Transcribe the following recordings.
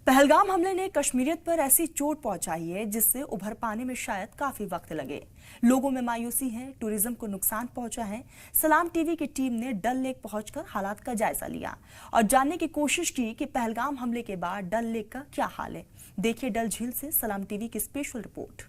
पहलगाम हमले ने कश्मीरियत पर ऐसी चोट पहुंचाई है जिससे उभर पाने में शायद काफी वक्त लगे। लोगों में मायूसी है, टूरिज्म को नुकसान पहुंचा है। सलाम टीवी की टीम ने डल लेक पहुंचकर हालात का जायजा लिया और जानने की कोशिश की कि पहलगाम हमले के बाद डल लेक का क्या हाल है। देखिए डल झील से सलाम टीवी की स्पेशल रिपोर्ट।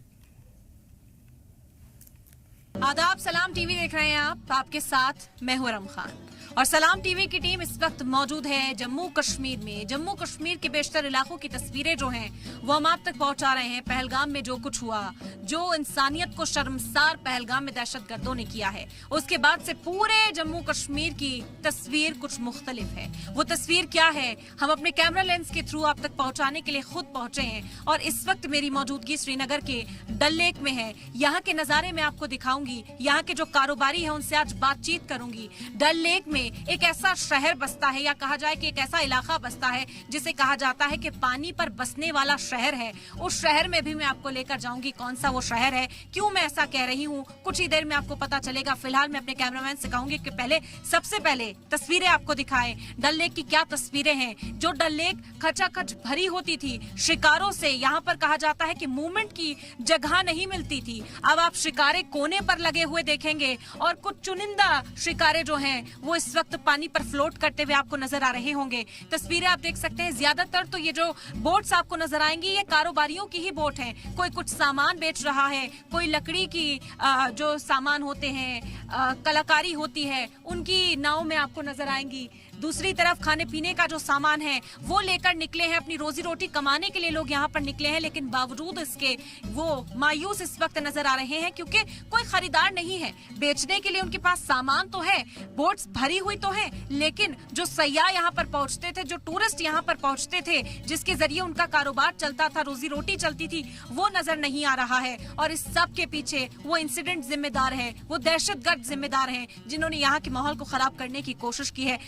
आदाब, सलाम टीवी देख रहे हैं आप। आपके साथ मैं हूं रम खान और सलाम टीवी की टीम इस वक्त मौजूद है जम्मू कश्मीर में। जम्मू कश्मीर के बेशतर इलाकों की तस्वीरें जो हैं वो हम आप तक पहुंचा रहे हैं। पहलगाम में जो कुछ हुआ, जो इंसानियत को शर्मसार पहलगाम में दहशतगर्दों ने किया है, उसके बाद से पूरे जम्मू कश्मीर की तस्वीर कुछ मुख्तलिफ है। वो तस्वीर क्या है, हम अपने कैमरा लेंस के थ्रू आप तक पहुंचाने के लिए खुद पहुंचे हैं और इस वक्त मेरी मौजूदगी श्रीनगर के डल लेक में है। यहाँ के नजारे मैं आपको दिखाऊंगी, यहाँ के जो कारोबारी है उनसे आज बातचीत करूंगी। डल लेक में एक ऐसा शहर बसता है या कहा जाए कि एक ऐसा इलाका बसता है जिसे कहा जाता है कि पानी पर बसने वाला शहर है। उस शहर में भी मैं आपको लेकर जाऊंगी। कौन सा वो शहर है, क्यों मैं ऐसा कह रही हूँ, कुछ ही देर में आपको पता चलेगा। फिलहाल मैं अपने कैमरामैन से कहूंगी कि सबसे पहले तस्वीरें आपको दिखाएं। डल लेक की क्या तस्वीरें हैं। जो डल लेक खचाखच भरी होती थी शिकारों से, यहाँ पर कहा जाता है कि मूवमेंट की जगह नहीं मिलती थी। अब आप शिकारे कोने पर लगे हुए देखेंगे और कुछ चुनिंदा शिकारे जो हैं वो इस वक्त पानी पर फ्लोट करते हुए आपको नजर आ रहे होंगे। तस्वीरें आप देख सकते हैं। ज्यादातर तो ये जो बोट्स आपको नजर आएंगी ये कारोबारियों की ही बोट हैं। कोई कुछ सामान बेच रहा है, कोई लकड़ी की जो सामान होते हैं, कलाकारी होती है, उनकी नाव में आपको नजर आएंगी। दूसरी तरफ खाने पीने का जो सामान है वो लेकर निकले हैं। अपनी रोजी रोटी कमाने के लिए लोग यहाँ पर निकले हैं, लेकिन बावजूद इसके वो मायूस इस वक्त नजर आ रहे हैं क्योंकि कोई खरीदार नहीं है। बेचने के लिए उनके पास सामान तो है, बोट्स भरी हुई तो है, लेकिन जो सयाह यहाँ पर पहुंचते थे, जो टूरिस्ट यहाँ पर पहुंचते थे, जिसके जरिए उनका कारोबार चलता था, रोजी रोटी चलती थी, वो नजर नहीं आ रहा है। और इस सब के पीछे वो इंसिडेंट जिम्मेदार है, वो दहशतगर्द जिम्मेदार है जिन्होंने यहाँ के माहौल को खराब करने की कोशिश की है।